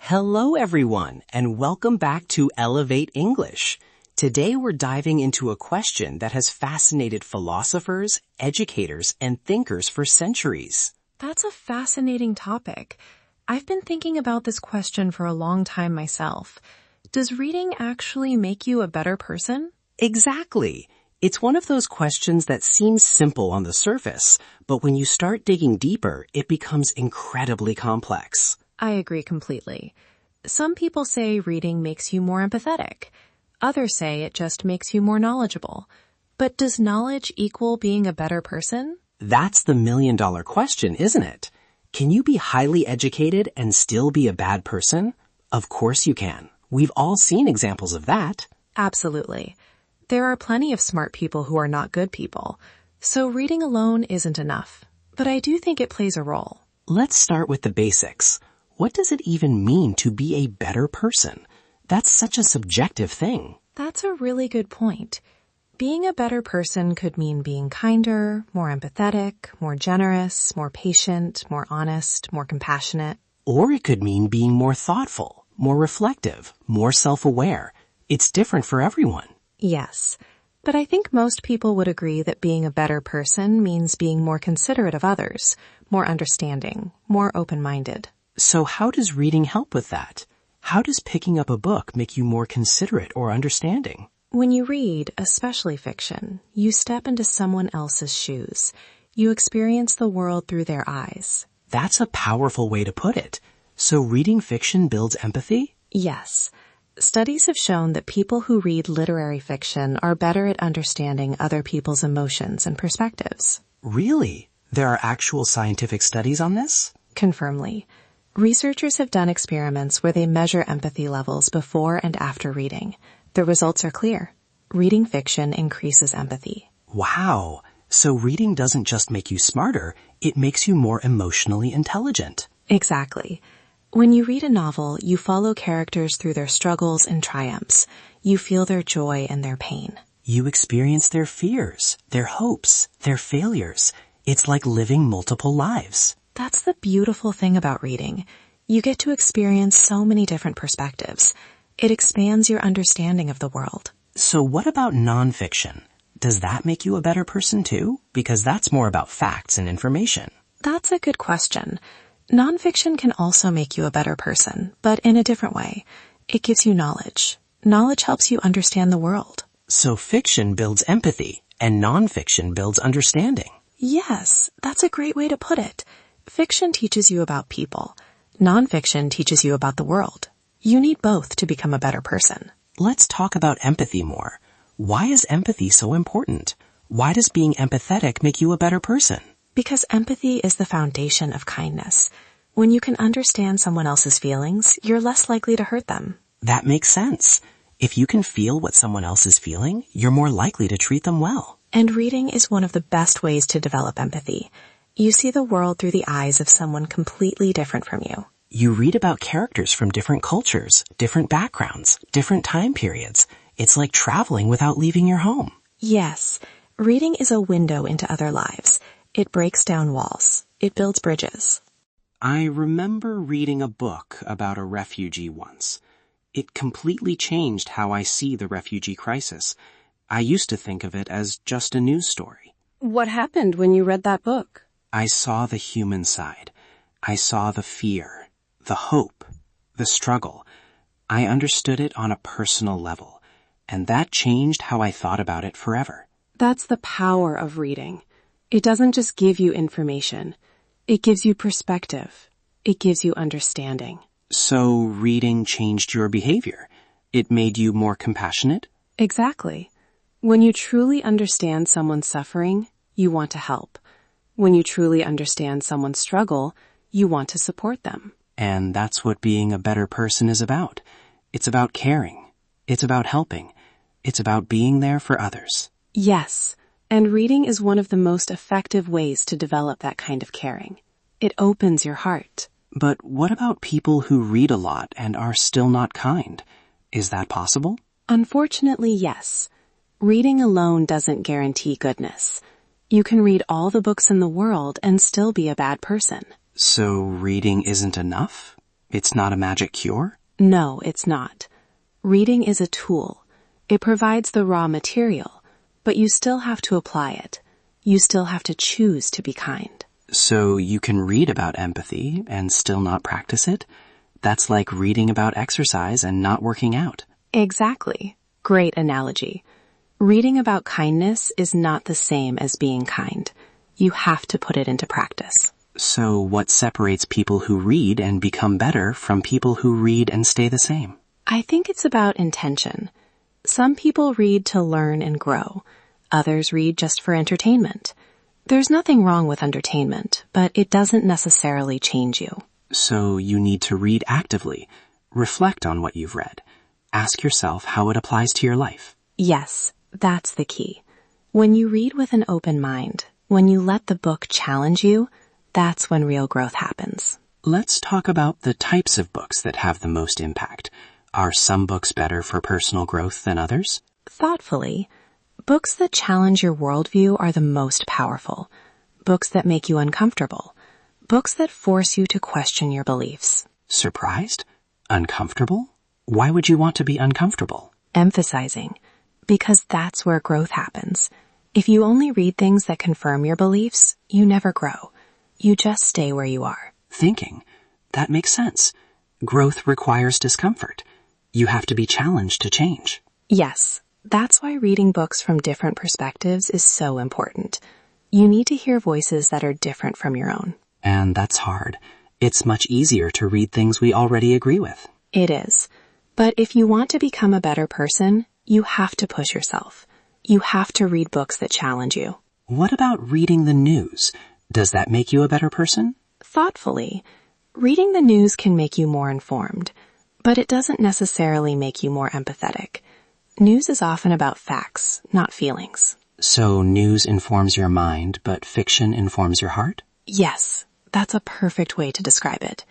Hello, everyone, and welcome back to Elevate English. Today we're diving into a question that has fascinated philosophers, educators, and thinkers for centuries. That's a fascinating topic. I've been thinking about this question for a long time myself. Does reading actually make you a better person? Exactly. It's one of those questions that seems simple on the surface, but when you start digging deeper, it becomes incredibly complex. I agree completely. Some people say reading makes you more empathetic. Others say it just makes you more knowledgeable. But does knowledge equal being a better person? That's the million-dollar question, isn't it? Can you be highly educated and still be a bad person? Of course you can. We've all seen examples of that. Absolutely. There are plenty of smart people who are not good people. So reading alone isn't enough. But I do think it plays a role. Let's start with the basics. What does it even mean to be a better person? That's such a subjective thing. That's a really good point. Being a better person could mean being kinder, more empathetic, more generous, more patient, more honest, more compassionate. Or it could mean being more thoughtful, more reflective, more self-aware. It's different for everyone. Yes, but I think most people would agree that being a better person means being more considerate of others, more understanding, more open-minded. So how does reading help with that? How does picking up a book make you more considerate or understanding? When you read, especially fiction, you step into someone else's shoes. You experience the world through their eyes. That's a powerful way to put it. So reading fiction builds empathy? Yes. Studies have shown that people who read literary fiction are better at understanding other people's emotions and perspectives. Really? There are actual scientific studies on this? Confirmly. Researchers have done experiments where they measure empathy levels before and after reading. The results are clear. Reading fiction increases empathy. Wow. So reading doesn't just make you smarter, it makes you more emotionally intelligent. Exactly. When you read a novel, you follow characters through their struggles and triumphs. You feel their joy and their pain. You experience their fears, their hopes, their failures. It's like living multiple lives. That's the beautiful thing about reading. You get to experience so many different perspectives. It expands your understanding of the world. So what about nonfiction? Does that make you a better person too? Because that's more about facts and information. That's a good question. Nonfiction can also make you a better person, but in a different way. It gives you knowledge. Knowledge helps you understand the world. So fiction builds empathy, and nonfiction builds understanding. Yes, that's a great way to put it. Fiction teaches you about people. Nonfiction teaches you about the world. You need both to become a better person. Let's talk about empathy more. Why is empathy so important? Why does being empathetic make you a better person? Because empathy is the foundation of kindness. When you can understand someone else's feelings, you're less likely to hurt them. That makes sense. If you can feel what someone else is feeling, you're more likely to treat them well. And reading is one of the best ways to develop empathy. You see the world through the eyes of someone completely different from you. You read about characters from different cultures, different backgrounds, different time periods. It's like traveling without leaving your home. Yes, reading is a window into other lives. It breaks down walls. It builds bridges. I remember reading a book about a refugee once. It completely changed how I see the refugee crisis. I used to think of it as just a news story. What happened when you read that book? I saw the human side. I saw the fear, the hope, the struggle. I understood it on a personal level, and that changed how I thought about it forever. That's the power of reading. It doesn't just give you information. It gives you perspective. It gives you understanding. So reading changed your behavior. It made you more compassionate? Exactly. When you truly understand someone's suffering, you want to help. When you truly understand someone's struggle, you want to support them. And that's what being a better person is about. It's about caring. It's about helping. It's about being there for others. Yes, and reading is one of the most effective ways to develop that kind of caring. It opens your heart. But what about people who read a lot and are still not kind? Is that possible? Unfortunately, yes. Reading alone doesn't guarantee goodness. You can read all the books in the world and still be a bad person. So reading isn't enough? It's not a magic cure? No, it's not. Reading is a tool. It provides the raw material, but you still have to apply it. You still have to choose to be kind. So you can read about empathy and still not practice it? That's like reading about exercise and not working out. Exactly. Great analogy. Reading about kindness is not the same as being kind. You have to put it into practice. So what separates people who read and become better from people who read and stay the same? I think it's about intention. Some people read to learn and grow. Others read just for entertainment. There's nothing wrong with entertainment, but it doesn't necessarily change you. So you need to read actively. Reflect on what you've read. Ask yourself how it applies to your life. Yes, that's the key. When you read with an open mind, when you let the book challenge you, that's when real growth happens. Let's talk about the types of books that have the most impact. Are some books better for personal growth than others? Thoughtfully, books that challenge your worldview are the most powerful. Books that make you uncomfortable. Books that force you to question your beliefs. Surprised? Uncomfortable? Why would you want to be uncomfortable? Emphasizing. Because that's where growth happens. If you only read things that confirm your beliefs, you never grow. You just stay where you are. Thinking. That makes sense. Growth requires discomfort. You have to be challenged to change. Yes, that's why reading books from different perspectives is so important. You need to hear voices that are different from your own. And that's hard. It's much easier to read things we already agree with. It is. But if you want to become a better person, you have to push yourself. You have to read books that challenge you. What about reading the news? Does that make you a better person? Thoughtfully. Reading the news can make you more informed, but it doesn't necessarily make you more empathetic. News is often about facts, not feelings. So news informs your mind, but fiction informs your heart? Yes, that's a perfect way to describe it.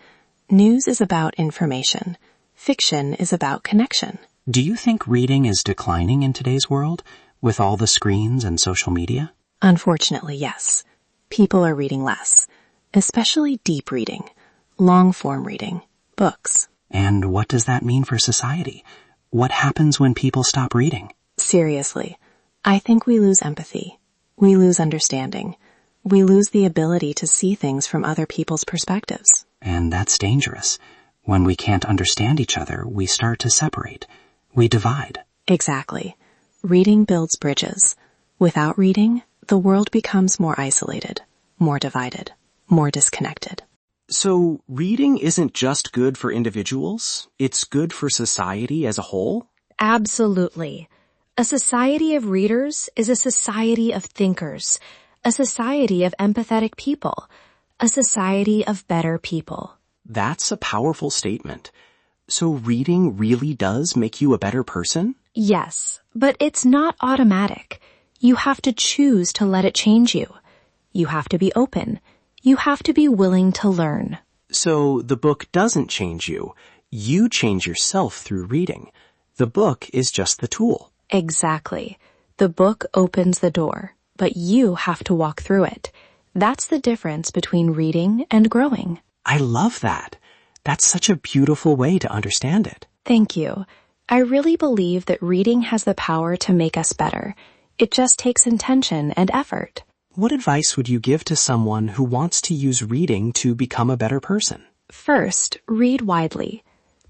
News is about information. Fiction is about connection. Do you think reading is declining in today's world, with all the screens and social media? Unfortunately, yes. People are reading less, especially deep reading, long-form reading, books. And what does that mean for society? What happens when people stop reading? Seriously, I think we lose empathy. We lose understanding. We lose the ability to see things from other people's perspectives. And that's dangerous. When we can't understand each other, we start to separate. We divide. Exactly. Reading builds bridges. Without reading, the world becomes more isolated, more divided, more disconnected. So reading isn't just good for individuals, it's good for society as a whole? Absolutely. A society of readers is a society of thinkers, a society of empathetic people, a society of better people. That's a powerful statement. So reading really does make you a better person? Yes, but it's not automatic. You have to choose to let it change you. You have to be open. You have to be willing to learn. So the book doesn't change you. You change yourself through reading. The book is just the tool. Exactly. The book opens the door, but you have to walk through it. That's the difference between reading and growing. I love that. That's such a beautiful way to understand it. Thank you. I really believe that reading has the power to make us better. It just takes intention and effort. What advice would you give to someone who wants to use reading to become a better person? First, read widely.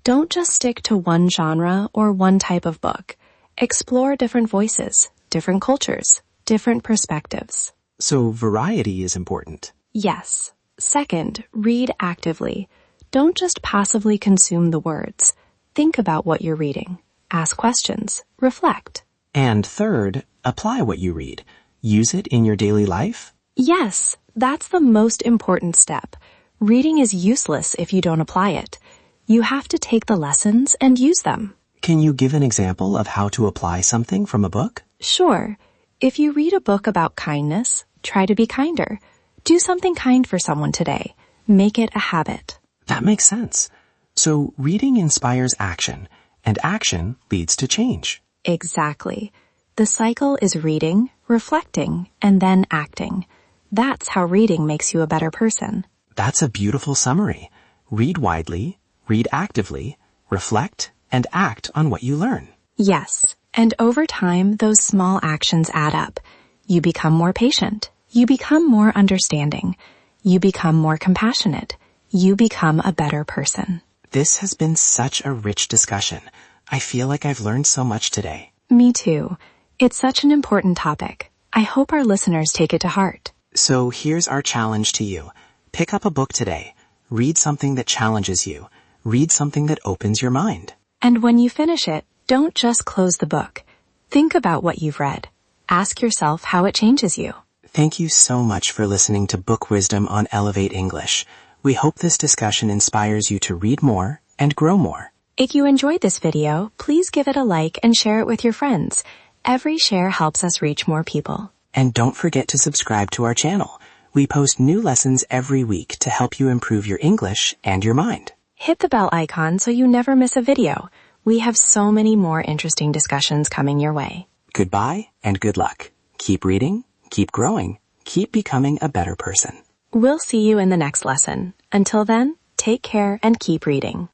Don't just stick to one genre or one type of book. Explore different voices, different cultures, different perspectives. So variety is important. Yes. Second, read actively. Don't just passively consume the words. Think about what you're reading. Ask questions. Reflect. And third, apply what you read. Use it in your daily life? Yes, that's the most important step. Reading is useless if you don't apply it. You have to take the lessons and use them. Can you give an example of how to apply something from a book? Sure. If you read a book about kindness, try to be kinder. Do something kind for someone today. Make it a habit. That makes sense. So reading inspires action, and action leads to change. Exactly. The cycle is reading, reflecting, and then acting. That's how reading makes you a better person. That's a beautiful summary. Read widely, Read actively, reflect, and act on what you learn. Yes, and over time, those small actions add up. You become more patient. You become more understanding. You become more compassionate. You become a better person. This has been such a rich discussion. I feel like I've learned so much today. Me too. It's such an important topic. I hope our listeners take it to heart. So here's our challenge to you. Pick up a book today. Read something that challenges you. Read something that opens your mind. And when you finish it, don't just close the book. Think about what you've read. Ask yourself how it changes you. Thank you so much for listening to Book Wisdom on Elevate English. We hope this discussion inspires you to read more and grow more. If you enjoyed this video, please give it a like and share it with your friends. Every share helps us reach more people. And don't forget to subscribe to our channel. We post new lessons every week to help you improve your English and your mind. Hit the bell icon so you never miss a video. We have so many more interesting discussions coming your way. Goodbye and good luck. Keep reading, keep growing, keep becoming a better person. We'll see you in the next lesson. Until then, take care and keep reading.